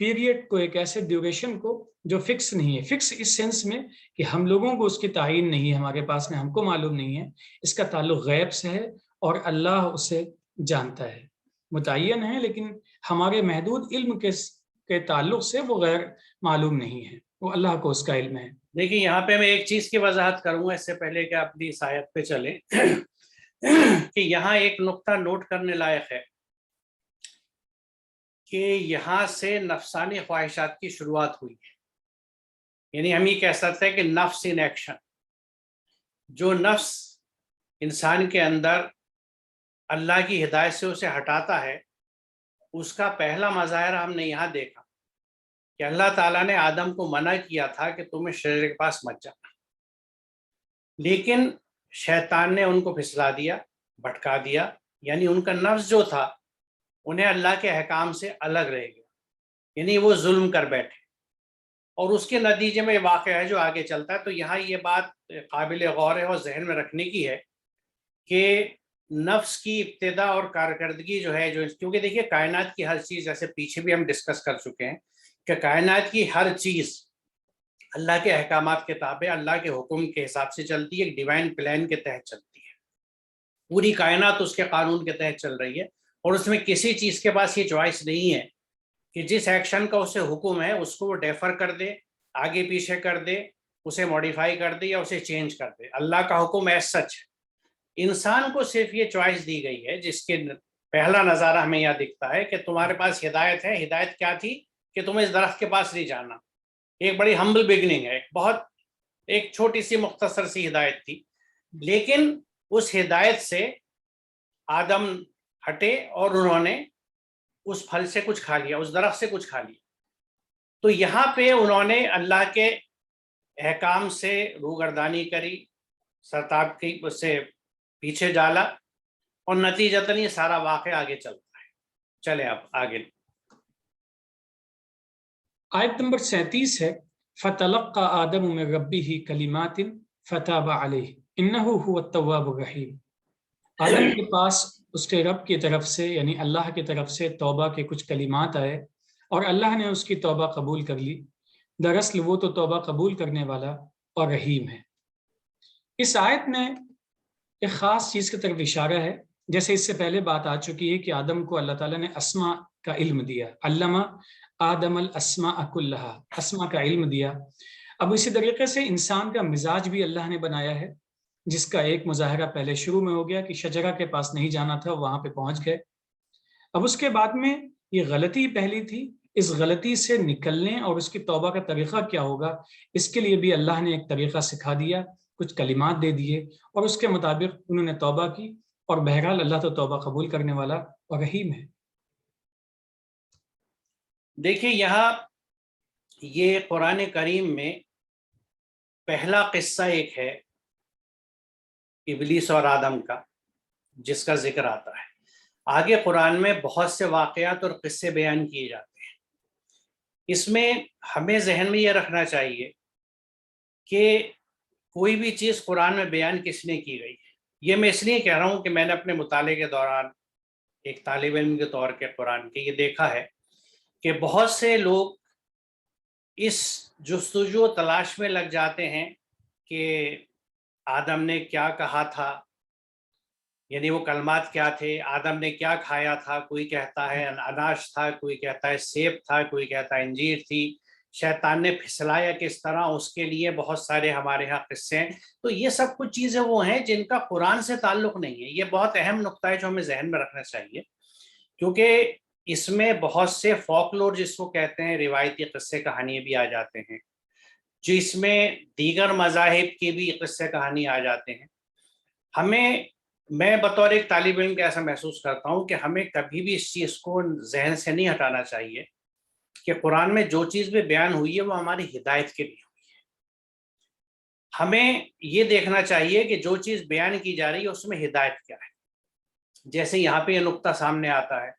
Period کو، ایک ایسے ڈیوریشن کو جو فکس نہیں ہے، فکس اس سینس میں کہ ہم لوگوں کو اس کی تعین نہیں ہے ہمارے پاس میں، ہم کو معلوم نہیں ہے، اس کا تعلق غیب سے ہے اور اللہ اسے جانتا ہے، متعین ہے، لیکن ہمارے محدود علم کے تعلق سے وہ غیر معلوم نہیں ہے، وہ اللہ کو اس کا علم ہے۔ دیکھیں یہاں پہ میں ایک چیز کی وضاحت کروں گا اس سے پہلے کہ اپنی اس آیت پہ چلیں کہ یہاں ایک نقطہ نوٹ کرنے لائق ہے کہ یہاں سے نفسانی خواہشات کی شروعات ہوئی ہے، یعنی ہم یہ کہہ سکتے ہیں کہ نفس ان ایکشن، جو نفس انسان کے اندر اللہ کی ہدایت سے اسے ہٹاتا ہے، اس کا پہلا مظاہرہ ہم نے یہاں دیکھا کہ اللہ تعالیٰ نے آدم کو منع کیا تھا کہ تمہیں شجرے کے پاس مت جانا، لیکن شیطان نے ان کو پھسلا دیا، بھٹکا دیا، یعنی ان کا نفس جو تھا انہیں اللہ کے احکام سے الگ رہ گیا، یعنی وہ ظلم کر بیٹھے، اور اس کے نتیجے میں واقعہ ہے جو آگے چلتا ہے۔ تو یہاں یہ بات قابل غور ہے اور ذہن میں رکھنے کی ہے کہ نفس کی ابتدا اور کارکردگی جو ہے، جو کیونکہ دیکھیے کائنات کی ہر چیز، جیسے پیچھے بھی ہم ڈسکس کر چکے ہیں کہ کائنات کی ہر چیز اللہ کے احکامات کے تابع، اللہ کے حکم کے حساب سے چلتی ہے، ایک ڈیوائن پلان کے تحت چلتی ہے، پوری کائنات اس کے قانون کے تحت چل رہی ہے، اور اس میں کسی چیز کے پاس یہ چوائس نہیں ہے کہ جس ایکشن کا اسے حکم ہے اس کو وہ ڈیفر کر دے، آگے پیچھے کر دے، اسے موڈیفائی کر دے یا اسے چینج کر دے۔ اللہ کا حکم ایز سچ ہے، انسان کو صرف یہ چوائس دی گئی ہے، جس کے پہلا نظارہ ہمیں یہاں دکھتا ہے کہ تمہارے پاس ہدایت ہے۔ ہدایت کیا تھی کہ تمہیں اس درخت کے پاس نہیں جانا، ایک بڑی ہمبل بگننگ ہے، ایک چھوٹی سی مختصر سی ہدایت تھی، لیکن اس ہدایت سے آدم ہٹے اور انہوں نے اس پھل سے کچھ کھا لیا، اس درخت سے کچھ کھا لیا۔ تو یہاں پہ انہوں نے اللہ کے احکام سے روگردانی کری، سرتاب کی، اس سے پیچھے ڈالا، اور نتیجتاً یہ سارا واقعہ آگے چلتا ہے۔ چلے اب آگے۔ آیت نمبر 37 ہے، فَتَلَقَّى آدَمُ مِن رَبِّهِ كَلِمَاتٍ فَتَابَ عَلَيْهِ إِنَّهُ هُوَ التَّوَّابُ الرَّحِيمُ۔ آدم کے پاس اس کے رب کی طرف سے، یعنی اللہ کی طرف سے توبہ کے کچھ کلمات آئے اور اللہ نے اس کی توبہ قبول کر لی، دراصل وہ تو توبہ قبول کرنے والا اور رحیم ہے۔ اس آیت میں ایک خاص چیز کی طرف اشارہ ہے، جیسے اس سے پہلے بات آ چکی ہے کہ آدم کو اللہ تعالیٰ نے اسماء کا علم دیا، علّمَ آدم الاسماء کلھا، اسماء کا علم دیا۔ اب اسی طریقے سے انسان کا مزاج بھی اللہ نے بنایا ہے، جس کا ایک مظاہرہ پہلے شروع میں ہو گیا کہ شجرہ کے پاس نہیں جانا تھا، وہاں پہ پہنچ گئے۔ اب اس کے بعد میں یہ غلطی پہلی تھی، اس غلطی سے نکلنے اور اس کی توبہ کا طریقہ کیا ہوگا، اس کے لیے بھی اللہ نے ایک طریقہ سکھا دیا، کچھ کلمات دے دیے، اور اس کے مطابق انہوں نے توبہ کی، اور بہرحال اللہ تو توبہ قبول کرنے والا اور رحیم ہے۔ دیکھیے یہاں یہ قرآن کریم میں پہلا قصہ ایک ہے ابلیس اور آدم کا، جس کا ذکر آتا ہے۔ آگے قرآن میں بہت سے واقعات اور قصے بیان کیے جاتے ہیں۔ اس میں ہمیں ذہن میں یہ رکھنا چاہیے کہ کوئی بھی چیز قرآن میں بیان کس نے کی گئی ہے۔ یہ میں اس لیے کہہ رہا ہوں کہ میں نے اپنے مطالعے کے دوران ایک طالب علم کے طور کے قرآن کے یہ دیکھا ہے کہ بہت سے لوگ اس جستجو و تلاش میں لگ جاتے ہیں کہ آدم نے کیا کہا تھا، یعنی وہ کلمات کیا تھے، آدم نے کیا کھایا تھا، کوئی کہتا ہے اناج تھا، کوئی کہتا ہے سیب تھا، کوئی کہتا ہے انجیر تھی، شیطان نے پھسلایا کس طرح، اس کے لیے بہت سارے ہمارے ہاں قصے ہیں۔ تو یہ سب کچھ چیزیں وہ ہیں جن کا قرآن سے تعلق نہیں ہے۔ یہ بہت اہم نقطہ ہے جو ہمیں ذہن میں رکھنا چاہیے، کیونکہ اس میں بہت سے فولکلور جس کو کہتے ہیں، روایتی قصے کہانی بھی آ جاتے ہیں، جس میں دیگر مذاہب کی بھی قصے کہانی آ جاتے ہیں۔ میں بطور ایک طالب علم کا ایسا محسوس کرتا ہوں کہ ہمیں کبھی بھی اس چیز کو ذہن سے نہیں ہٹانا چاہیے کہ قرآن میں جو چیز بھی بیان ہوئی ہے وہ ہماری ہدایت کے لیے ہوئی ہے۔ ہمیں یہ دیکھنا چاہیے کہ جو چیز بیان کی جا رہی ہے اس میں ہدایت کیا ہے۔ جیسے یہاں پہ یہ نقطہ سامنے آتا ہے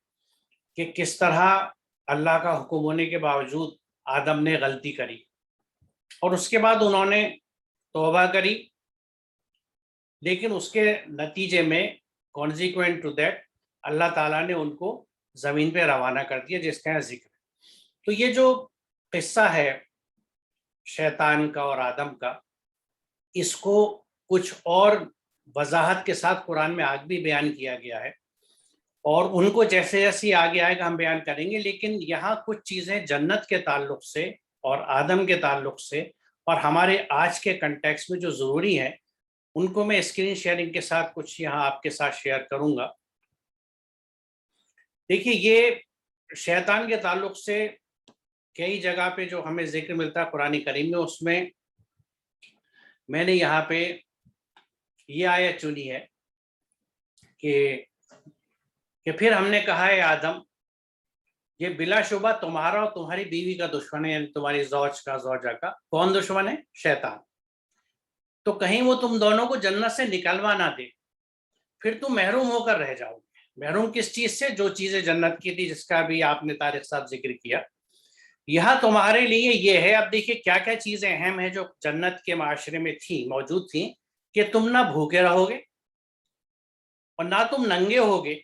کہ کس طرح اللہ کا حکم ہونے کے باوجود آدم نے غلطی کری، اور اس کے بعد انہوں نے توبہ کری، لیکن اس کے نتیجے میں کانزیکوینٹ ٹو دیٹ اللہ تعالیٰ نے ان کو زمین پہ روانہ کر دیا، جس کا ذکر ہے۔ تو یہ جو قصہ ہے شیطان کا اور آدم کا، اس کو کچھ اور وضاحت کے ساتھ قرآن میں آج بھی بیان کیا گیا ہے، اور ان کو جیسے جیسے آگے آئے گا ہم بیان کریں گے، لیکن یہاں کچھ چیزیں جنت کے تعلق سے اور آدم کے تعلق سے اور ہمارے آج کے کنٹیکسٹ میں جو ضروری ہیں ان کو میں اسکرین شیئرنگ کے ساتھ کچھ یہاں آپ کے ساتھ شیئر کروں گا۔ دیکھیے، یہ شیطان کے تعلق سے کئی جگہ پہ جو ہمیں ذکر ملتا ہے قرآن کریم میں، اس میں نے یہاں پہ یہ آیت چنی ہے کہ پھر ہم نے کہا ہے آدم، یہ بلا شبہ تمہارا اور تمہاری بیوی کا دشمن ہے، یعنی تمہاری زوجہ کا۔ کون دشمن ہے؟ شیطان۔ تو کہیں وہ تم دونوں کو جنت سے نکلوا نہ دے، پھر تم محروم ہو کر رہ جاؤ گے۔ محروم کس چیز سے؟ جو چیزیں جنت کی تھی، جس کا بھی آپ نے طارق صاحب ذکر کیا۔ یہاں تمہارے لیے یہ ہے، اب دیکھیے کیا کیا چیزیں اہم ہیں جو جنت کے معاشرے میں موجود تھیں، کہ تم نہ بھوکے رہو گے اور نہ تم ننگے ہوگے،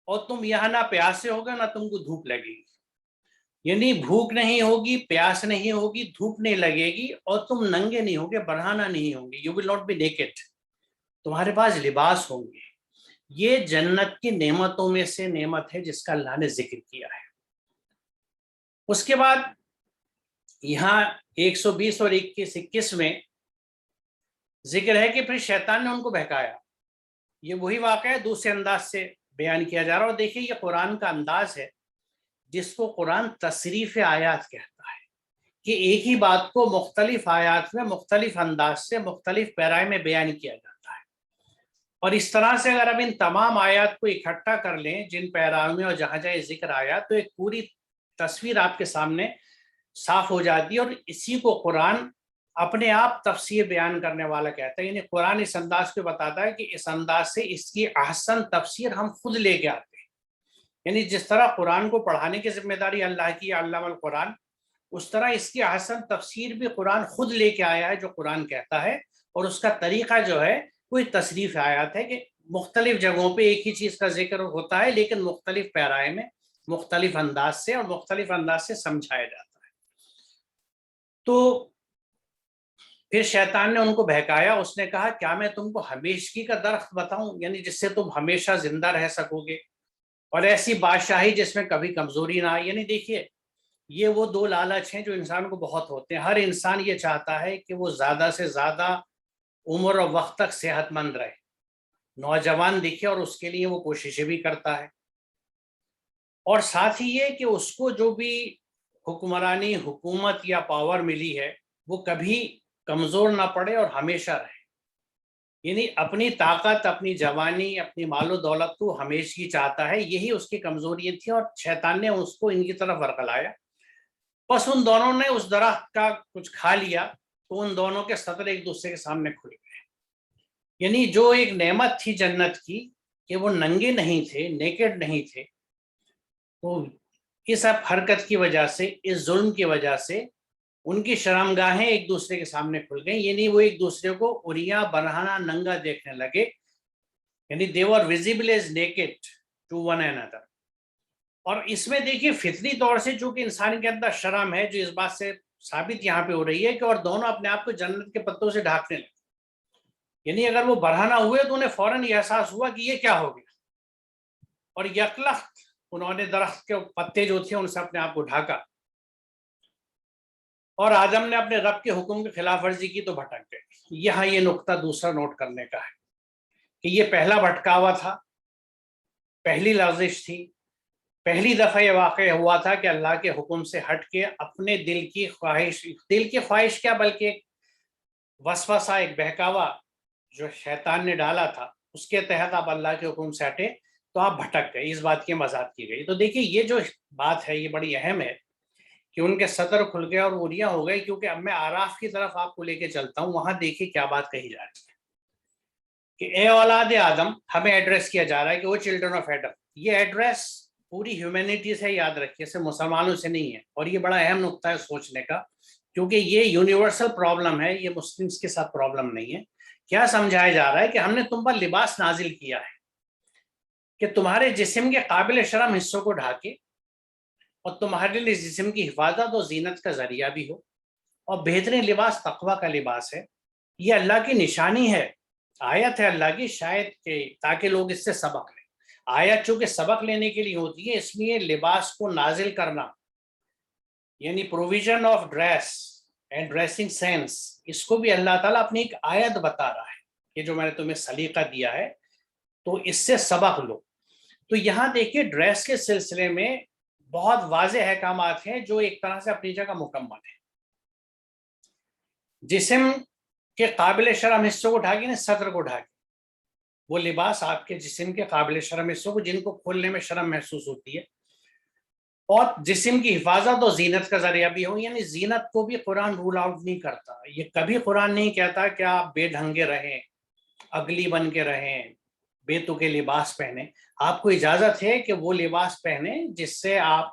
اور تم یہاں نہ پیاسے ہوگے نہ تم کو دھوپ لگے گی، یعنی بھوک نہیں ہوگی، پیاس نہیں ہوگی، دھوپ نہیں لگے گی، اور تم ننگے نہیں ہوگے، برہنہ نہیں ہوگی۔ You will not be naked, تمہارے پاس لباس ہوں گے۔ یہ جنت کی نعمتوں میں سے نعمت ہے جس کا اللہ نے ذکر کیا ہے۔ اس کے بعد یہاں 120 اور 21 میں ذکر ہے کہ پھر شیطان نے ان کو بہکایا۔ یہ وہی واقعہ ہے، دوسرے انداز سے بیان کیا جا رہا ہے۔ اور دیکھیے، یہ قرآن کا انداز ہے جس کو قرآن تصریف آیات کہتا ہے، کہ ایک ہی بات کو مختلف آیات میں مختلف انداز سے مختلف پیرائے میں بیان کیا جاتا ہے۔ اور اس طرح سے اگر اب ان تمام آیات کو اکٹھا کر لیں جن پیراؤں میں اور جہاں جہاں ذکر آیا، تو ایک پوری تصویر آپ کے سامنے صاف ہو جاتی ہے، اور اسی کو قرآن اپنے آپ تفسیر بیان کرنے والا کہتا ہے۔ یعنی قرآن اس انداز پہ بتاتا ہے کہ اس انداز سے اس کی احسن تفسیر ہم خود لے کے آتے ہیں۔ یعنی جس طرح قرآن کو پڑھانے کی ذمہ داری اللہ کی، علم القرآن، اس طرح اس کی احسن تفسیر بھی قرآن خود لے کے آیا ہے جو قرآن کہتا ہے، اور اس کا طریقہ جو ہے کوئی تصریف آیات ہے کہ مختلف جگہوں پہ ایک ہی چیز کا ذکر ہوتا ہے، لیکن مختلف پیرائے میں مختلف انداز سے اور مختلف انداز سے سمجھایا جاتا ہے۔ تو پھر شیطان نے ان کو بہکایا، اس نے کہا کیا میں تم کو ہمیشگی کا درخت بتاؤں، یعنی جس سے تم ہمیشہ زندہ رہ سکو گے، اور ایسی بادشاہی جس میں کبھی کمزوری نہ آئے۔ یعنی دیکھیے، یہ وہ دو لالچ ہیں جو انسان کو بہت ہوتے ہیں۔ ہر انسان یہ چاہتا ہے کہ وہ زیادہ سے زیادہ عمر اور وقت تک صحت مند رہے، نوجوان دکھے، اور اس کے لیے وہ کوششیں بھی کرتا ہے، اور ساتھ ہی یہ کہ اس کو جو بھی حکمرانی، حکومت یا پاور ملی ہے وہ کبھی کمزور نہ پڑے اور ہمیشہ رہے۔ یعنی اپنی طاقت، اپنی جوانی، اپنی مال و دولت کو ہمیشہ چاہتا ہے، یہی اس کی کمزوری تھی، اور شیطان نے اس کو ان کی طرف ورغلایا۔ بس ان دونوں نے اس درخت کا کچھ کھا لیا تو ان دونوں کے صدر ایک دوسرے کے سامنے کھل گئے۔ یعنی جو ایک نعمت تھی جنت کی کہ وہ ننگے نہیں تھے، نیکڈ نہیں تھے، تو اس حرکت کی وجہ سے، اس ظلم کی وجہ سے ان کی شرمگاہیں ایک دوسرے کے سامنے کھل گئیں۔ یعنی وہ ایک دوسرے کو اریاں، برہنہ، ننگا دیکھنے لگے، یعنی they were visible as naked to one another۔ اور اس میں دیکھیے فطری طور سے چونکہ انسان کے اندر شرم ہے، جو اس بات سے ثابت یہاں پہ ہو رہی ہے کہ اور دونوں اپنے آپ کو جنت کے پتوں سے ڈھانکنے لگے۔ یعنی اگر وہ برہنہ ہوئے تو انہیں فوراً یہ احساس ہوا کہ یہ کیا ہو گیا، اور یکلخت انہوں نے درخت کے پتے جو تھے ان سے اپنے آپ کو ڈھاکا، اور آدم نے اپنے رب کے حکم کی خلاف ورزی کی تو بھٹک گئے۔ یہاں یہ نقطہ دوسرا نوٹ کرنے کا ہے کہ یہ پہلا بھٹکاوا تھا، پہلی لغزش تھی، پہلی دفعہ یہ واقع ہوا تھا کہ اللہ کے حکم سے ہٹ کے اپنے دل کی خواہش کیا بلکہ ایک وسوسہ، ایک بہکاوا جو شیطان نے ڈالا تھا، اس کے تحت آپ اللہ کے حکم سے ہٹے تو آپ بھٹک گئے۔ اس بات کی وضاحت کی گئی۔ تو دیکھیے یہ جو بات ہے یہ بڑی اہم ہے کہ ان کے صدر کھل گئے اور اریاں ہو گئی، کیونکہ اب میں آراف کی طرف آپ کو لے کے چلتا ہوں۔ وہاں دیکھیے کیا بات کہی جا رہی ہے کہ اے اولاد آدم، ہمیں ایڈریس کیا جا رہا ہے کہ وہ چلڈرن آف ایڈم۔ یہ ایڈریس پوری ہیومینٹی سے، یاد رکھیے، صرف مسلمانوں سے نہیں ہے، اور یہ بڑا اہم نقطہ ہے سوچنے کا، کیونکہ یہ یونیورسل پرابلم ہے، یہ مسلمس کے ساتھ پرابلم نہیں ہے۔ کیا سمجھایا جا رہا ہے کہ ہم نے تم پر لباس نازل کیا ہے کہ تمہارے جسم کے قابل شرم حصوں کو ڈھانکے، اور تمہارے لیے جسم کی حفاظت اور زینت کا ذریعہ بھی ہو، اور بہترین لباس تقوی کا لباس ہے۔ یہ اللہ کی نشانی ہے، آیت ہے اللہ کی، شاید کہ تاکہ لوگ اس سے سبق لیں۔ آیت چونکہ سبق لینے کے لیے ہوتی ہے، اس لیے لباس کو نازل کرنا یعنی provision of dress and dressing sense, اس کو بھی اللہ تعالیٰ اپنی ایک آیت بتا رہا ہے کہ جو میں نے تمہیں سلیقہ دیا ہے تو اس سے سبق لو۔ تو یہاں دیکھیے ڈریس کے سلسلے میں بہت واضح احکامات ہیں جو ایک طرح سے اپنی جگہ مکمل ہیں۔ جسم کے قابل شرم حصوں کو ڈھاکی، صدر کو ڈھاکی، وہ لباس آپ کے جسم کے قابل شرم حصوں کو جن کو کھولنے میں شرم محسوس ہوتی ہے، اور جسم کی حفاظت اور زینت کا ذریعہ بھی ہو۔ یعنی زینت کو بھی قرآن رول آؤٹ نہیں کرتا، یہ کبھی قرآن نہیں کہتا کہ آپ بے ڈھنگے رہیں، اگلی بن کے رہیں، بے تکے لباس پہنے۔ آپ کو اجازت ہے کہ وہ لباس پہنے جس سے آپ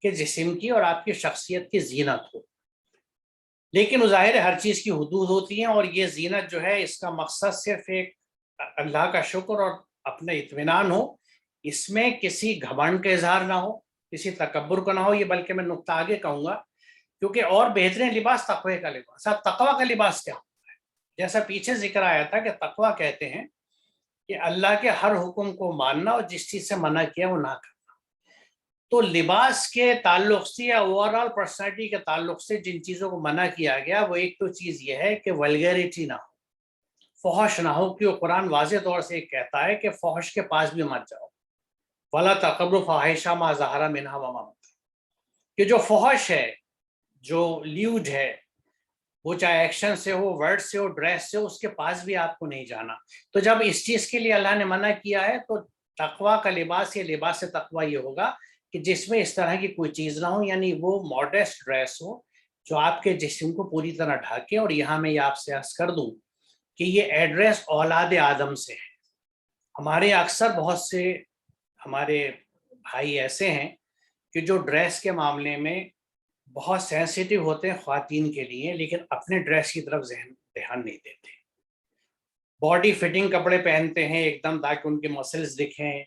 کے جسم کی اور آپ کی شخصیت کی زینت ہو، لیکن ظاہر ہے ہر چیز کی حدود ہوتی ہیں، اور یہ زینت جو ہے اس کا مقصد صرف ایک اللہ کا شکر اور اپنا اطمینان ہو، اس میں کسی گھمنڈ کا اظہار نہ ہو، کسی تکبر کا نہ ہو۔ یہ بلکہ میں نقطہ آگے کہوں گا، کیونکہ اور بہترین لباس تقوی کا لباس۔ اب تقوی کا لباس کیا ہوتا ہے؟ جیسا پیچھے ذکر آیا تھا کہ تقوی کہتے ہیں کہ اللہ کے ہر حکم کو ماننا اور جس چیز سے منع کیا وہ نہ کرنا۔ تو لباس کے تعلق سے یا اوور آل پرسنالٹی کے تعلق سے جن چیزوں کو منع کیا گیا، وہ ایک تو چیز یہ ہے کہ ولگیرٹی نہ ہو، فحش نہ ہو، کیوں قرآن واضح طور سے کہتا ہے کہ فحش کے پاس بھی مت جاؤ، وَلَا تَقْرَبُوا الْفَوَاحِشَ مَا ظَهَرَ مِنْهَا وَمَا بَطَنَ، کہ جو فحش ہے، جو لیوڈ ہے، وہ چاہے ایکشن سے ہو، ورڈ سے ہو، ڈریس سے ہو، اس کے پاس بھی آپ کو نہیں جانا۔ تو جب اس چیز کے لیے اللہ نے منع کیا ہے تو تقوی کا لباس یا لباس تقوی یہ ہوگا کہ جس میں اس طرح کی کوئی چیز نہ ہو، یعنی وہ ماڈسٹ ڈریس ہو جو آپ کے جسم کو پوری طرح ڈھاکے۔ اور یہاں میں یہ آپ سے عرض کر دوں کہ یہ ایڈریس اولاد آدم سے ہے۔ ہمارے اکثر بہت سے ہمارے بھائی ایسے ہیں کہ جو ڈریس کے معاملے میں بہت سینسیٹیو ہوتے ہیں خواتین کے لیے، لیکن اپنے ڈریس کی طرف دھیان نہیں دیتے۔ باڈی فٹنگ کپڑے پہنتے ہیں ایک دم تاکہ ان کے مسلز دکھیں،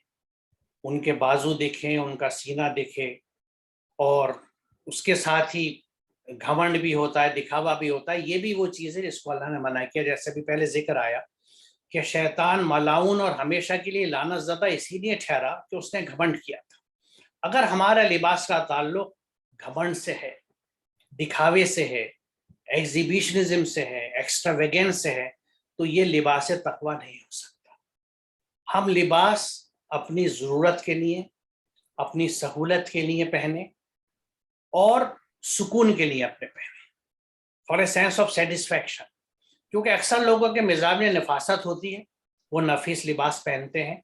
ان کے بازو دکھیں، ان کا سینہ دکھے، اور اس کے ساتھ ہی گھمنڈ بھی ہوتا ہے، دکھاوا بھی ہوتا ہے۔ یہ بھی وہ چیز ہے جس کو اللہ نے منع کیا، جیسے بھی پہلے ذکر آیا کہ شیطان ملاعون اور ہمیشہ کے لیے لعنت زدہ اسی لیے ٹھہرا کہ اس نے گھمنڈ کیا تھا۔ اگر ہمارا لباس کا تعلق گھمنڈ سے ہے، دکھاوے سے ہے، ایگزیبیشنزم سے ہے، ایکسٹراویگنس سے ہے، تو یہ لباس تقوی نہیں ہو سکتا۔ ہم لباس اپنی ضرورت کے لیے، اپنی سہولت کے لیے پہنے، اور سکون کے لیے اپنے پہنے، for a sense of satisfaction. کیونکہ اکثر لوگوں کے مزاج میں نفاست ہوتی ہے، وہ نفیس لباس پہنتے ہیں،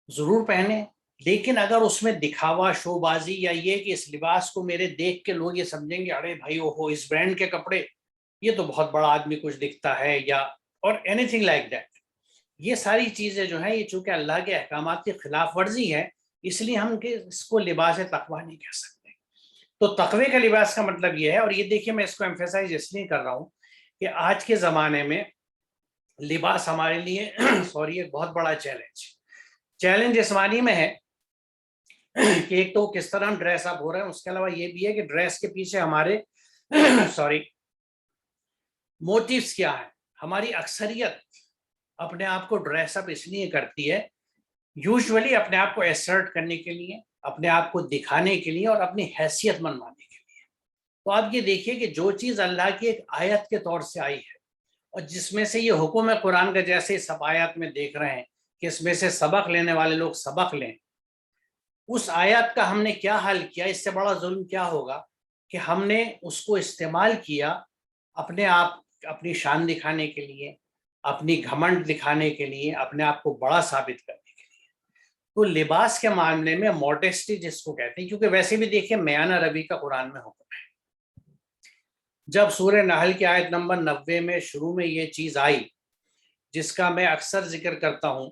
ضرور پہنے، لیکن اگر اس میں دکھاوا، شو بازی، یا یہ کہ اس لباس کو میرے دیکھ کے لوگ یہ سمجھیں گے ارے بھائی اوہو اس برانڈ کے کپڑے، یہ تو بہت بڑا آدمی کچھ دکھتا ہے، یا اور اینی تھنگ لائک دیٹ، یہ ساری چیزیں جو ہیں یہ چونکہ اللہ کے احکامات کی خلاف ورزی ہے، اس لیے ہم اس کو لباس تقوی نہیں کہہ سکتے۔ تو تقوی کا لباس کا مطلب یہ ہے، اور یہ دیکھیے میں اس کو ایمفیسائز اس لیے کر رہا ہوں کہ آج کے زمانے میں لباس ہمارے لیے ایک بہت بڑا چیلنج اس معنی میں ہے کہ ایک تو کس طرح ہم ڈریس اپ ہو رہے ہیں، اس کے علاوہ یہ بھی ہے کہ ڈریس کے پیچھے ہمارے موٹیوز کیا ہے۔ ہماری اکثریت اپنے آپ کو ڈریس اپ اس لیے کرتی ہے، یوزولی اپنے آپ کو ایسرٹ کرنے کے لیے، اپنے آپ کو دکھانے کے لیے، اور اپنی حیثیت منوانے کے لیے۔ تو آپ یہ دیکھیے کہ جو چیز اللہ کی ایک آیت کے طور سے آئی ہے، اور جس میں سے یہ حکم ہے قرآن کا، جیسے سب آیات میں دیکھ رہے ہیں کہ اس میں سے سبق لینے والے لوگ سبق لیں، اس آیات کا ہم نے کیا حل کیا؟ اس سے بڑا ظلم کیا ہوگا کہ ہم نے اس کو استعمال کیا اپنے آپ، اپنی شان دکھانے کے لیے، اپنی گھمنڈ دکھانے کے لیے، اپنے آپ کو بڑا ثابت کرنے کے لیے۔ تو لباس کے معاملے میں موڈیسٹی جس کو کہتے ہیں، کیونکہ ویسے بھی دیکھیں میانہ روی کا قرآن میں حکم ہے۔ جب سورہ نحل کی آیت نمبر 90 میں شروع میں یہ چیز آئی، جس کا میں اکثر ذکر کرتا ہوں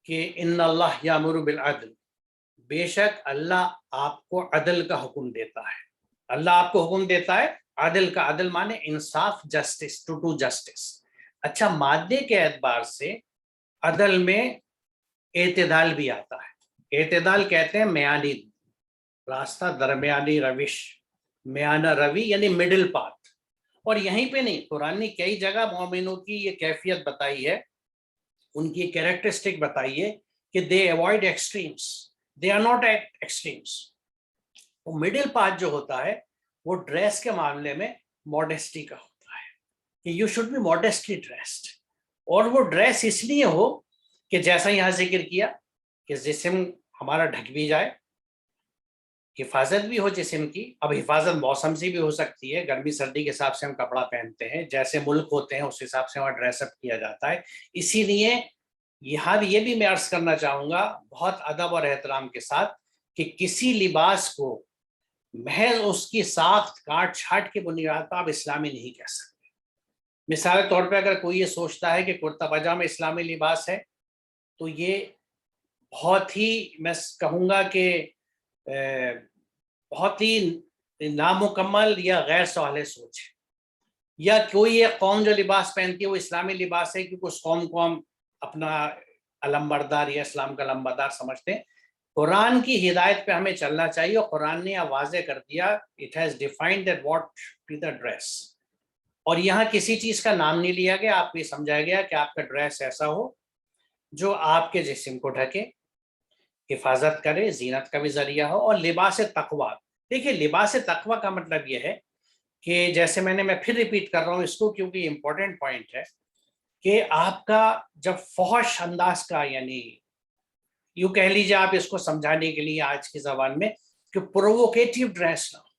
کہ ان اللہ یامر بالعدل، بے شک اللہ آپ کو عدل کا حکم دیتا ہے۔ اللہ آپ کو حکم دیتا ہے عدل کا، عدل مانے انصاف، جسٹس، ٹو ڈو جسٹس۔ اچھا، مادے کے اعتبار سے عدل میں اعتدال بھی آتا ہے۔ اعتدال کہتے ہیں میانی، راستہ درمیانی روش، میانہ روی یعنی مڈل پاتھ. اور یہیں پہ نہیں، قرآن نے کئی جگہ مومنوں کی یہ کیفیت بتائی ہے، ان کی کیریکٹرسٹک بتائی ہے کہ they avoid extremes, they are not at extremes. وہ مڈل پاتھ جو ہوتا ہے وہ ڈریس کے معاملے میں ماڈیسٹی کا ہوتا ہے کہ یو شوڈ بی ماڈیسٹلی ڈریسڈ. اور وہ ڈریس اس لیے ہو کہ جیسا یہاں ذکر کیا کہ جسم ہمارا ڈھک بھی جائے، حفاظت بھی ہو جسم کی. اب حفاظت موسم سے بھی ہو سکتی ہے، گرمی سردی کے حساب سے ہم کپڑا پہنتے ہیں، جیسے ملک ہوتے ہیں اس حساب سے وہاں ڈریس اپ کیا جاتا ہے. اسی لیے یہاں یہ بھی میں عرض کرنا چاہوں گا بہت ادب اور احترام کے ساتھ کہ کسی لباس کو محض اس کی ساخت کاٹ چھاٹ کی بنیاد پر آپ اسلامی نہیں کہہ سکتے. مثال کے طور پہ اگر کوئی یہ سوچتا ہے کہ کرتا پاجامہ اسلامی لباس ہے تو یہ بہت ہی میں کہوں گا کہ بہت ہی نامکمل یا غیر صالح سوچ ہے. یا کوئی ایک قوم جو لباس پہنتی ہے وہ اسلامی لباس ہے کیونکہ اس قوم کو ہم اپنا علمبردار یا اسلام کا علمبردار سمجھتے ہیں. قرآن کی ہدایت پہ ہمیں چلنا چاہیے، اور قرآن نے واضح کر دیا it has defined that what be the dress. اور یہاں کسی چیز کا نام نہیں لیا گیا، آپ کو یہ سمجھایا گیا کہ آپ کا ڈریس ایسا ہو جو آپ کے جسم کو ڈھکے، حفاظت کرے، زینت کا بھی ذریعہ ہو. اور لباس تقوی، دیکھیے لباس تقوی کا مطلب یہ ہے کہ جیسے میں پھر ریپیٹ کر رہا ہوں اس کو کیونکہ امپورٹنٹ پوائنٹ ہے کہ آپ کا جب فحش انداز کا، یعنی یوں کہہ لیجیے آپ اس کو سمجھانے کے لیے آج کی زبان میں کہ پرووکیٹیو ڈریس نہ ہو.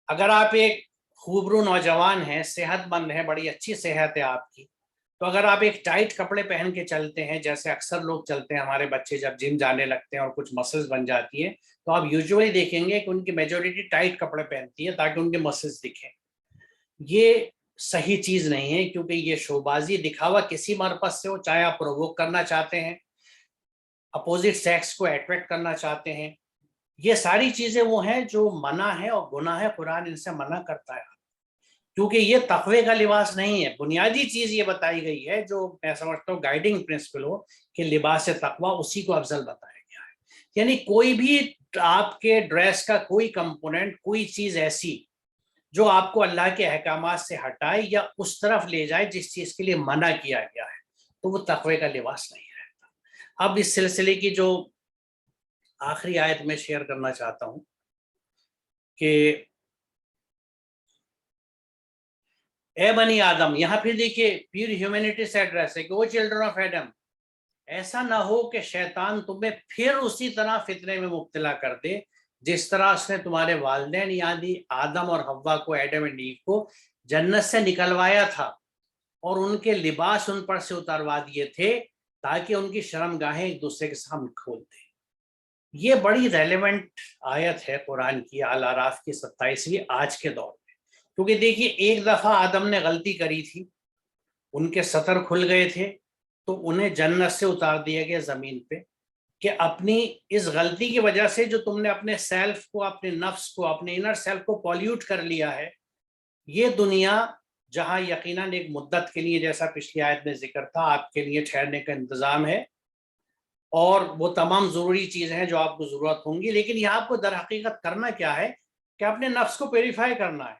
اگر آپ ایک خوبرو نوجوان ہیں، صحت مند ہیں، بڑی اچھی صحت ہے آپ کی، تو اگر آپ ایک ٹائٹ کپڑے پہن کے چلتے ہیں جیسے اکثر لوگ چلتے ہیں، ہمارے بچے جب جم جانے لگتے ہیں اور کچھ مسلز بن جاتی ہیں تو آپ یوزولی دیکھیں گے کہ ان کی میجورٹی ٹائٹ کپڑے پہنتی ہے تاکہ ان کے مسلز دکھیں. یہ صحیح چیز نہیں ہے کیونکہ یہ شوبازی دکھاوا کسی مرپس سے ہو، چاہے آپ پرووک کرنا چاہتے ہیں، اپوزٹ سیکس کو اٹریکٹ کرنا چاہتے ہیں، یہ ساری چیزیں وہ ہیں جو منع ہے اور گناہ ہے. قرآن ان سے منع کرتا ہے کیونکہ یہ تقوی کا لباس نہیں ہے. بنیادی چیز یہ بتائی گئی ہے جو میں سمجھتا ہوں گائیڈنگ پرنسپل ہو کہ لباس تقوی، اسی کو افضل بتایا گیا ہے. یعنی کوئی بھی آپ کے ڈریس کا کوئی کمپوننٹ، کوئی چیز ایسی جو آپ کو اللہ کے احکامات سے ہٹائے یا اس طرف لے جائے جس چیز کے لیے منع کیا گیا ہے، تو وہ تقوی کا لباس نہیں رہتا. اب اس سلسلے کی جو آخری آیت میں شیئر کرنا چاہتا ہوں کہ اے بنی آدم، یہاں پھر دیکھیے پیور ہیومینٹی سے ایڈریس ہے کہ وہ چلڈرن آف ایڈم، ایسا نہ ہو کہ شیطان تمہیں پھر اسی طرح فتنے میں مبتلا کر دے جس طرح اس نے تمہارے والدین یعنی آدم اور حوا کو، ایڈم اینڈ ایو کو جنت سے نکلوایا تھا اور ان کے لباس ان پر سے اتروا دیے تھے تاکہ ان کی شرم گاہیں ایک دوسرے کے سامنے کھول دیں. یہ بڑی ریلیونٹ آیت ہے قرآن کی، الاعراف کی 27ویں آج کے دور میں. کیونکہ دیکھیے ایک دفعہ آدم نے غلطی کری تھی، ان کے سطر کھل گئے تھے تو انہیں جنت سے اتار دیا گیا زمین پہ کہ اپنی اس غلطی کی وجہ سے جو تم نے اپنے سیلف کو، اپنے نفس کو، اپنے انر سیلف کو پولیوٹ کر لیا ہے، یہ دنیا جہاں یقیناً ایک مدت کے لیے جیسا پچھلی آیت میں ذکر تھا آپ کے لیے ٹھہرنے کا انتظام ہے اور وہ تمام ضروری چیزیں ہیں جو آپ کو ضرورت ہوں گی، لیکن یہاں آپ کو در حقیقت کرنا کیا ہے کہ اپنے نفس کو پیوریفائی کرنا ہے.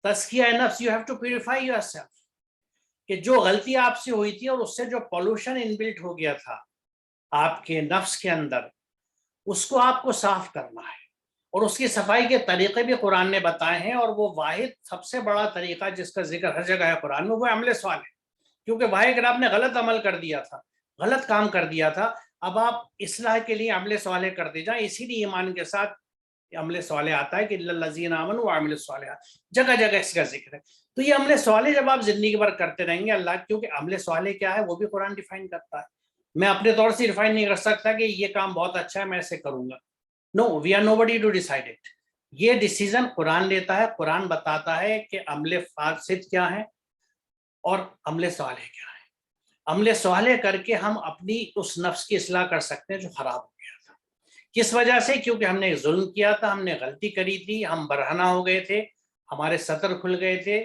تزکیہ نفس، you have to purify yourself, کہ جو غلطی آپ سے ہوئی تھی اور اس سے جو پولوشن انبلٹ ہو گیا تھا آپ کے نفس کے اندر، اس کو آپ کو صاف کرنا ہے. اور اس کی صفائی کے طریقے بھی قرآن نے بتائے ہیں، اور وہ واحد سب سے بڑا طریقہ جس کا ذکر ہر جگہ ہے قرآن میں وہ عمل صالح ہے. کیونکہ بھائی اگر آپ نے غلط عمل کر دیا تھا، غلط کام کر دیا تھا، اب آپ اصلاح کے لیے عمل صالح کر دے جائیں. اسی لیے ایمان کے ساتھ عمل صالح آتا ہے کہ الذین آمنوا وعملوا الصالحات، جگہ جگہ اس کا ذکر ہے. تو یہ عمل صالح جب آپ زندگی بھر کرتے رہیں گے، اللہ، کیونکہ عمل صالح کیا ہے وہ بھی قرآن ڈیفائن کرتا ہے. میں اپنے طور سے ڈیفائن نہیں کر سکتا کہ یہ کام بہت اچھا ہے میں اسے کروں گا. No, we are nobody to decide it. یہ ڈیسیزن قرآن لیتا ہے. قرآن بتاتا ہے کہ عمل فاسد کیا ہے اور عمل صالح کیا ہے. عمل صالح کر کے ہم اپنی اس نفس کی اصلاح کر سکتے ہیں جو خراب ہو گیا تھا. کس وجہ سے؟ کیونکہ ہم نے ظلم کیا تھا، ہم نے غلطی کری تھی، ہم برہنہ ہو گئے تھے، ہمارے سطر کھل گئے تھے،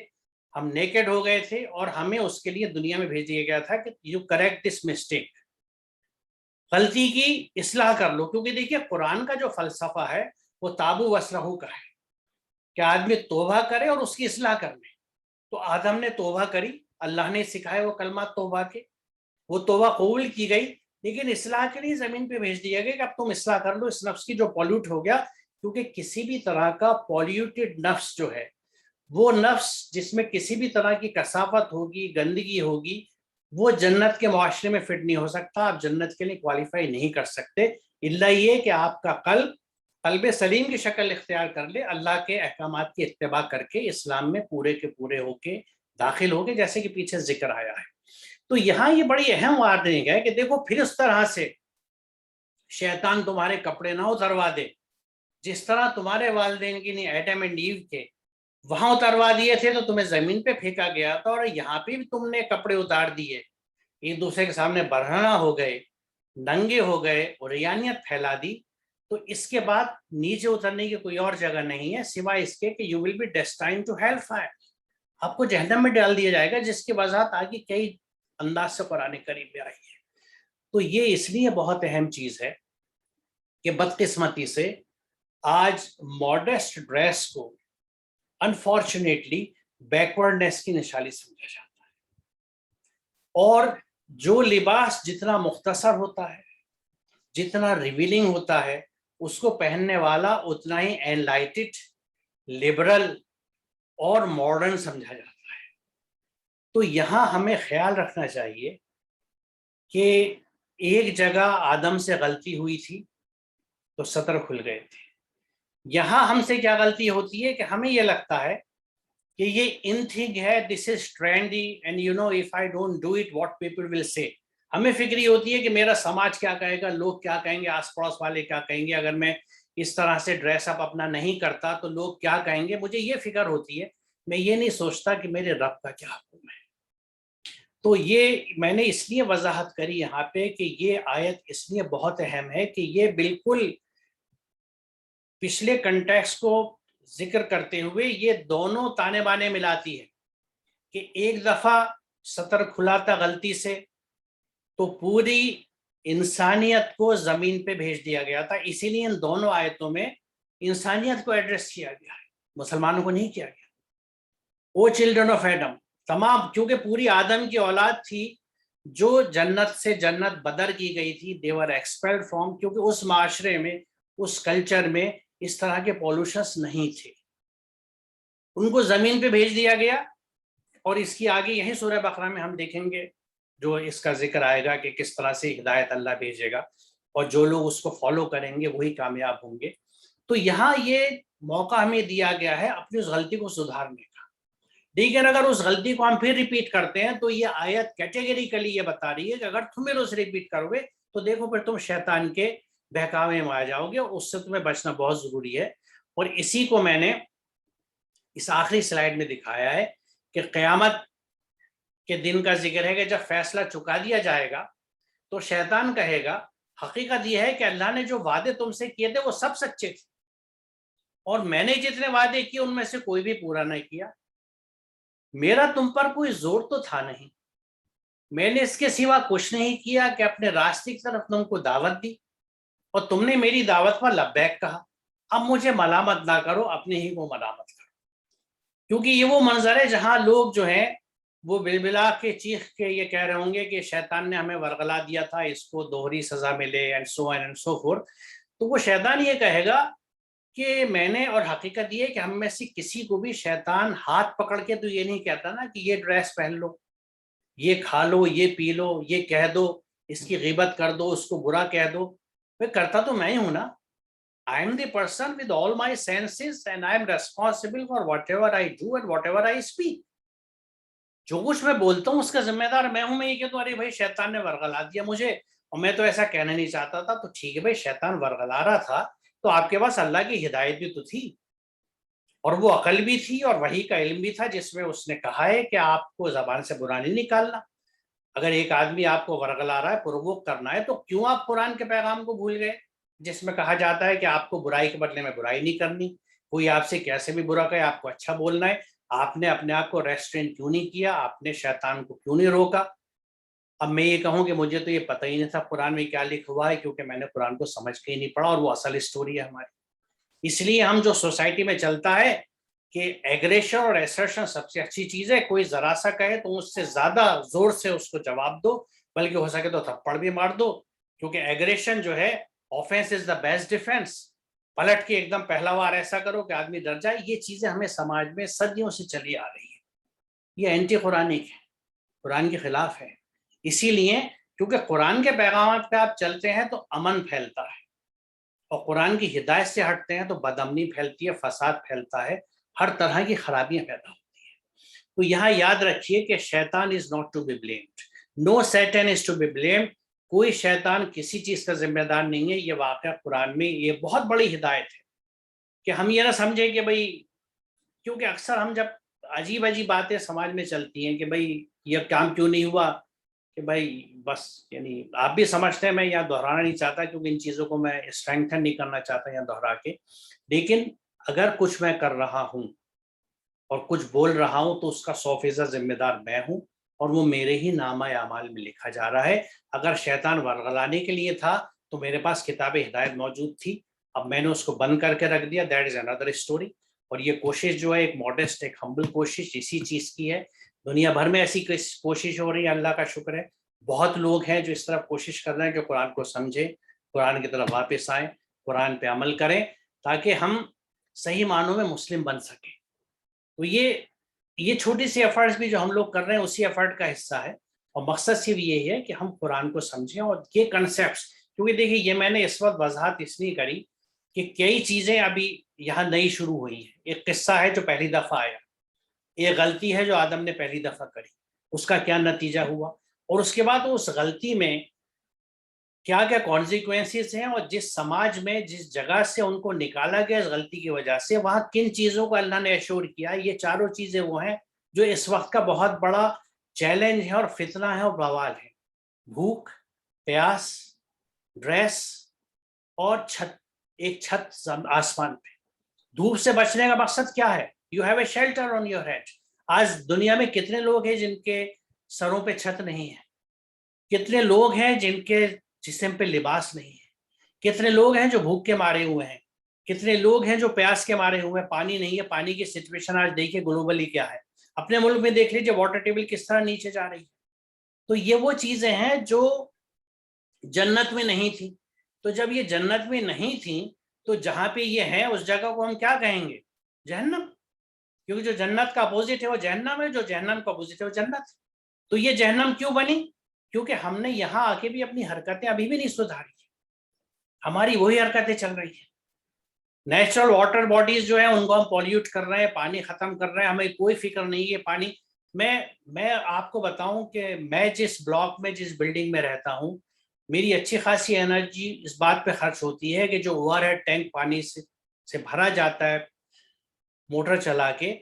ہم نیکڈ ہو گئے تھے، اور ہمیں اس کے لیے دنیا میں بھیج دیا گیا تھا کہ یو کریکٹ دس مسٹیک. غلطی کی اصلاح کر لو، کیونکہ دیکھیے قرآن کا جو فلسفہ ہے وہ تابو وسرہو کا ہے کہ آدمی توبہ کرے اور اس کی اصلاح کر لے. تو آدم نے توبہ کری، اللہ نے سکھائے وہ کلمات توبہ کے، وہ توبہ قبول کی گئی، لیکن اصلاح کے لیے زمین پہ بھیج دیا گیا کہ اب تم اصلاح کر لو اس نفس کی جو پولیوٹ ہو گیا. کیونکہ کسی بھی طرح کا پولیوٹڈ نفس جو ہے، وہ نفس جس میں کسی بھی طرح کی کثافت ہوگی، گندگی ہوگی، وہ جنت کے معاشرے میں فٹ نہیں ہو سکتا، آپ جنت کے لیے کوالیفائی نہیں کر سکتے، الا یہ کہ آپ کا قلب سلیم کی شکل اختیار کر لے، اللہ کے احکامات کی اتباع کر کے اسلام میں پورے کے پورے ہو کے داخل ہو کے، جیسے کہ پیچھے ذکر آیا ہے. تو یہاں یہ بڑی اہم وارننگ ہے کہ دیکھو پھر اس طرح سے شیطان تمہارے کپڑے نہ اتروا دے، جس طرح تمہارے والدین کی نہیں ایڈم اینڈ ایو کے وہاں اتروا دیے تھے تو تمہیں زمین پہ پھینکا گیا تھا، اور یہاں پہ بھی تم نے کپڑے اتار دیے، ایک دوسرے کے سامنے برہنہ ہو گئے، ننگے ہو گئے اور ریانیت پھیلا دی. تو اس کے بعد نیچے اترنے کی کوئی اور جگہ نہیں ہے سوائے اس کے کہ you will be destined to hell fire, آپ کو جہنم میں ڈال دیا جائے گا، جس کی وضاحت آگے کئی انداز سے قرآن کریم میں آئی ہے. تو یہ اس لیے بہت اہم چیز ہے کہ بدقسمتی سے آج ماڈسٹ ڈریس کو انفارچونیٹلی بیکورڈنیس کی نشانی سمجھا جاتا ہے، اور جو لباس جتنا مختصر ہوتا ہے، جتنا ریویلنگ ہوتا ہے، اس کو پہننے والا اتنا ہی انلائٹڈ، لبرل اور ماڈرن سمجھا جاتا ہے. تو یہاں ہمیں خیال رکھنا چاہیے کہ ایک جگہ آدم سے غلطی ہوئی تھی تو سطر کھل گئے تھے. یہاں ہم سے کیا غلطی ہوتی ہے کہ ہمیں یہ لگتا ہے کہ یہ ان تھنگ ہے، this is trendy and you know if I don't do it what people will say. ہمیں فکر یہ ہوتی ہے کہ میرا سماج کیا کہے گا، لوگ کیا کہیں گے، آس پڑوس والے کیا کہیں گے، اگر میں اس طرح سے ڈریس اپ اپنا نہیں کرتا تو لوگ کیا کہیں گے، مجھے یہ فکر ہوتی ہے. میں یہ نہیں سوچتا کہ میرے رب کا کیا حکم ہے. تو یہ میں نے اس لیے وضاحت کری یہاں پہ کہ یہ آیت اس لیے بہت اہم ہے کہ یہ بالکل پچھلے کنٹیکسٹ کو ذکر کرتے ہوئے یہ دونوں تانے بانے ملاتی ہے کہ ایک دفعہ سطر کھلا تھا غلطی سے تو پوری انسانیت کو زمین پہ بھیج دیا گیا تھا، اسی لیے ان دونوں آیتوں میں انسانیت کو ایڈریس کیا گیا ہے، مسلمانوں کو نہیں کیا گیا. او چلڈرن آف ایڈم، تمام، کیونکہ پوری آدم کی اولاد تھی جو جنت سے جنت بدر کی گئی تھی، they were expelled from، کیونکہ اس معاشرے میں، اس کلچر میں اس طرح کے پولوشنس نہیں تھے، ان کو زمین پہ بھیج دیا گیا. اور اس کی آگے یہی سورہ بقرہ میں ہم دیکھیں گے جو اس کا ذکر آئے گا کہ کس طرح سے ہدایت اللہ بھیجے گا، اور جو لوگ اس کو فالو کریں گے وہی کامیاب ہوں گے. تو یہاں یہ موقع ہمیں دیا گیا ہے اپنی اس غلطی کو سدھارنے کا. لیکن اگر اس غلطی کو ہم پھر ریپیٹ کرتے ہیں تو یہ آیت کیٹیگریکلی یہ بتا رہی ہے کہ اگر تم اسے ریپیٹ کرو گے تو دیکھو پھر تم شیطان کے بہکاوے میں آ جاؤ گے، اس سے تمہیں بچنا بہت ضروری ہے. اور اسی کو میں نے اس آخری سلائیڈ میں دکھایا ہے کہ قیامت کے دن کا ذکر ہے کہ جب فیصلہ چکا دیا جائے گا تو شیطان کہے گا حقیقت یہ ہے کہ اللہ نے جو وعدے تم سے کیے تھے وہ سب سچے تھے، اور میں نے جتنے وعدے کیے ان میں سے کوئی بھی پورا نہیں کیا، میرا تم پر کوئی زور تو تھا نہیں، میں نے اس کے سوا کچھ نہیں کیا کہ اپنے راستے کی طرف تم کو دعوت دی اور تم نے میری دعوت پر لبیک کہا. اب مجھے ملامت نہ کرو، اپنے ہی کو ملامت کرو، کیونکہ یہ وہ منظر ہے جہاں لوگ جو ہیں وہ بلبلا کے چیخ کے یہ کہہ رہے ہوں گے کہ شیطان نے ہمیں ورغلا دیا تھا، اس کو دوہری سزا ملے and so and so forth. تو وہ شیطان یہ کہے گا کہ میں نے، اور حقیقت یہ ہے کہ ہم میں سے کسی کو بھی شیطان ہاتھ پکڑ کے تو یہ نہیں کہتا نا کہ یہ ڈریس پہن لو، یہ کھا لو، یہ پی لو، یہ کہہ دو، اس کی غیبت کر دو، اس کو برا کہہ دو. کرتا تو میں ہی ہوں نا. I am the person with all my senses and I am responsible for whatever I do and whatever I speak. جو کچھ میں بولتا ہوں اس کا ذمہ دار میں ہوں. میں یہ کہتا ہوں ارے بھائی شیطان نے ورغلا دیا مجھے اور میں تو ایسا کہنا نہیں چاہتا تھا، تو ٹھیک ہے بھائی شیطان ورغلا رہا تھا تو آپ کے پاس اللہ کی ہدایت بھی تو تھی اور وہ عقل بھی تھی اور وحی کا علم بھی تھا جس میں اس نے کہا ہے کہ آپ کو زبان سے برا نہیں نکالنا. اگر ایک آدمی آپ کو ورغلا رہا ہے، پرووک کرنا ہے، تو کیوں آپ قرآن کے پیغام کو بھول گئے جس میں کہا جاتا ہے کہ آپ کو برائی کے بدلے میں برائی نہیں کرنی، کوئی آپ سے کیسے بھی برا کہے آپ کو اچھا بولنا ہے. آپ نے اپنے آپ کو ریسٹرین کیوں نہیں کیا، آپ نے شیطان کو کیوں نہیں روکا. اب میں یہ کہوں کہ مجھے تو یہ پتہ ہی نہیں تھا قرآن میں کیا لکھا ہوا ہے، کیونکہ میں نے قرآن کو سمجھ کے ہی نہیں پڑھا، اور وہ اصل اسٹوری ہے ہماری۔ اس لیے ہم جو سوسائٹی میں چلتا ہے کہ ایگریشن اور ایسرشن سب سے اچھی چیز ہے، کوئی ذرا سا کہے تو اس سے زیادہ زور سے اس کو جواب دو، بلکہ ہو سکے تو تھپڑ بھی مار دو، کیونکہ ایگریشن جو ہے offence is the best defence, پلٹ کے ایک دم پہلا وار ایسا کرو کہ آدمی ڈر جائے۔ یہ چیزیں ہمیں سماج میں صدیوں سے چلی آ رہی ہے، یہ اینٹی قرآنک ہے، قرآن کے خلاف ہے۔ اسی لیے کیونکہ قرآن کے پیغامات پہ آپ چلتے ہیں تو امن پھیلتا ہے، اور قرآن کی ہدایت سے ہٹتے ہیں تو بدامنی پھیلتی ہے، فساد پھیلتا ہے، ہر طرح کی خرابیاں پیدا ہوتی ہیں۔ تو یہاں یاد رکھیے کہ شیطان is not to be blamed, no Satan is to be blamed, کوئی شیطان کسی چیز کا ذمہ دار نہیں ہے۔ یہ واقعہ قرآن میں یہ بہت بڑی ہدایت ہے کہ ہم یہ نہ سمجھیں کہ بھئی، کیونکہ اکثر ہم جب عجیب عجیب باتیں سماج میں چلتی ہیں کہ بھئی یہ کام کیوں نہیں ہوا، کہ بھائی بس، یعنی آپ بھی سمجھتے ہیں، میں یہاں دہرانا نہیں چاہتا کیونکہ ان چیزوں کو میں اسٹرینگتھن نہیں کرنا چاہتا یہاں دہرا کے، لیکن اگر کچھ میں کر رہا ہوں اور کچھ بول رہا ہوں تو اس کا 100% ذمہ دار میں ہوں، اور وہ میرے ہی نامہ اعمال میں لکھا جا رہا ہے۔ اگر شیطان ورغلانے کے لیے تھا تو میرے پاس کتاب ہدایت موجود تھی، اب میں نے اس کو بند کر کے رکھ دیا، دیٹ از اندر اسٹوری۔ اور یہ کوشش جو ہے ایک ماڈسٹ، ایک ہمبل کوشش اسی چیز کی ہے۔ دنیا بھر میں ایسی کوشش ہو رہی ہے، اللہ کا شکر ہے، بہت لوگ ہیں جو اس طرح کوشش کر رہے ہیں کہ قرآن کو سمجھیں، قرآن کی طرف واپس آئیں، قرآن پہ عمل کریں، تاکہ ہم صحیح معنوں میں مسلم بن سکیں۔ تو یہ چھوٹی سی ایفرٹس بھی جو ہم لوگ کر رہے ہیں اسی ایفرٹ کا حصہ ہے، اور مقصد صرف یہی ہے کہ ہم قرآن کو سمجھیں، اور یہ کنسیپٹس، کیونکہ دیکھیے یہ میں نے اس وقت وضاحت اس لیے کری کہ کئی چیزیں ابھی یہاں نئی شروع ہوئی ہیں۔ ایک قصہ ہے جو پہلی دفعہ آیا، ایک غلطی ہے جو آدم نے پہلی دفعہ کری، اس کا کیا نتیجہ ہوا، اور اس کے بعد اس غلطی میں کیا کیا کانسیکوینسز ہیں، اور جس سماج میں جس جگہ سے ان کو نکالا گیا اس غلطی کی وجہ سے، وہاں کن چیزوں کو اللہ نے ایشور کیا۔ یہ چاروں چیزیں وہ ہیں جو اس وقت کا بہت بڑا چیلنج ہے اور فتنہ ہے اور بوال ہے: بھوک، پیاس، ڈریس، اور ایک چھت آسمان پہ۔ دھوپ سے بچنے کا مقصد کیا ہے؟ You have a shelter on your head. آج دنیا میں کتنے لوگ ہیں جن کے سروں پہ چھت نہیں ہے؟ کتنے لوگ ہیں جن کے جسم پہ لباس نہیں ہے؟ کتنے لوگ ہیں جو بھوک کے مارے ہوئے ہیں؟ کتنے لوگ ہیں جو پیاس کے مارے ہوئے ہیں؟ پانی نہیں ہے۔ پانی کی سچویشن آج دیکھیے گلوبلی کیا ہے، اپنے ملک میں دیکھ لیجیے واٹر ٹیبل کس طرح نیچے جا رہی ہے۔ تو یہ وہ چیزیں ہیں جو جنت میں نہیں تھی۔ تو جب یہ جنت میں نہیں تھی تو جہاں پہ یہ ہے اس جگہ کو ہم کیا کہیں گے؟ جہنم، کیونکہ جو جنت کا اپوزٹ ہے وہ جہنم ہے، جو جہنم کا اپوزٹ ہے وہ جنت۔ تو یہ جہنم کیوں بنی؟ کیونکہ ہم نے یہاں آ کے بھی اپنی حرکتیں ابھی بھی نہیں سدھاری، ہماری وہی حرکتیں چل رہی ہیں۔ نیچرل واٹر باڈیز جو ہیں ان کو ہم پولیوٹ کر رہے ہیں، پانی ختم کر رہے ہیں، ہمیں کوئی فکر نہیں ہے پانی۔ میں آپ کو بتاؤں کہ میں جس بلاک میں جس بلڈنگ میں رہتا ہوں، میری اچھی خاصی انرجی اس بات پہ خرچ ہوتی ہے کہ جو اوور ہیڈ ٹینک پانی سے بھرا جاتا ہے موٹر چلا کے،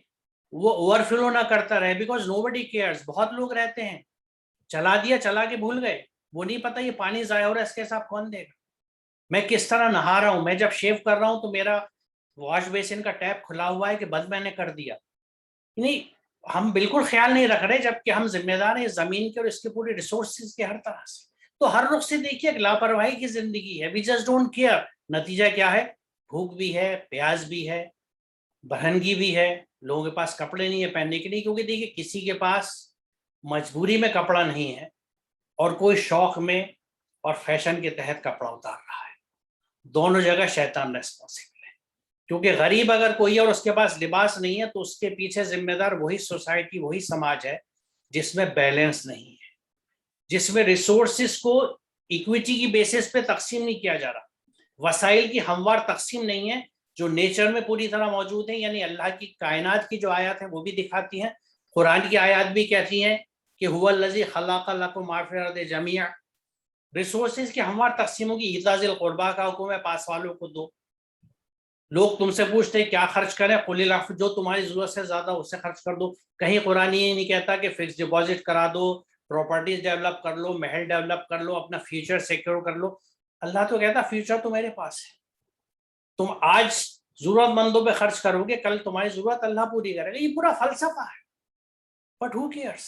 وہ اوور فلو نہ کرتا رہے، بیکاز نو بڈی کیئرز۔ بہت لوگ رہتے ہیں چلا دیا، چلا کے بھول گئے، وہ نہیں پتا یہ پانی ضائع ہو رہا ہے، اس کے حساب کون دے گا؟ میں کس طرح نہا رہا ہوں، میں جب شیو کر رہا ہوں تو میرا واش بیسن کا ٹیپ کھلا ہوا ہے کہ بند میں نے کر دیا؟ نہیں، ہم بالکل خیال نہیں رکھ رہے، جبکہ ہم ذمہ دار ہیں زمین کے اور اس کے پورے ریسورسز کے ہر طرح سے۔ تو ہر رخ سے دیکھیے ایک لاپرواہی کی زندگی ہے، وی جسٹ ڈونٹ کیئر۔ نتیجہ کیا ہے؟ بھوک بھی ہے، پیاس بھی ہے، برہنگی بھی ہے، لوگوں کے پاس کپڑے نہیں ہے پہننے کے لیے، کیونکہ دیکھیے کسی کے پاس مجبوری میں کپڑا نہیں ہے اور کوئی شوق میں اور فیشن کے تحت کپڑا اتار رہا ہے۔ دونوں جگہ شیطان ریسپانسبل ہے، کیونکہ غریب اگر کوئی ہے اور اس کے پاس لباس نہیں ہے تو اس کے پیچھے ذمہ دار وہی سوسائٹی، وہی سماج ہے جس میں بیلنس نہیں ہے، جس میں ریسورسز کو ایکویٹی کی بیسس پہ تقسیم نہیں کیا جا رہا، وسائل کی ہموار تقسیم نہیں ہے جو نیچر میں پوری طرح موجود ہیں۔ یعنی اللہ کی کائنات کی جو آیات ہیں وہ بھی دکھاتی ہیں، قرآن کی آیات بھی کہتی ہیں کہ هو الذی خلق لکم ما فی الارض جمیعا۔ ریسورسز کی ہموار تقسیموں کی، ایتاء ذی القربیٰ کا حکم ہے، پاس والوں کو دو۔ لوگ تم سے پوچھتے ہیں کیا خرچ کریں، قل العفو، جو تمہاری ضرورت سے زیادہ اسے خرچ کر دو۔ کہیں قرآن یہ نہیں کہتا کہ فکس ڈپازٹ کرا دو، پراپرٹیز ڈیولپ کر لو، محل ڈیولپ کر لو، اپنا فیوچر سیکیور کر لو۔ اللہ تو کہتا فیوچر تو میرے پاس ہے، تم آج ضرورت مندوں پہ خرچ کرو گے، کل تمہاری ضرورت اللہ پوری کرے گا۔ یہ پورا فلسفہ ہے، بٹ ہو کیئرس؟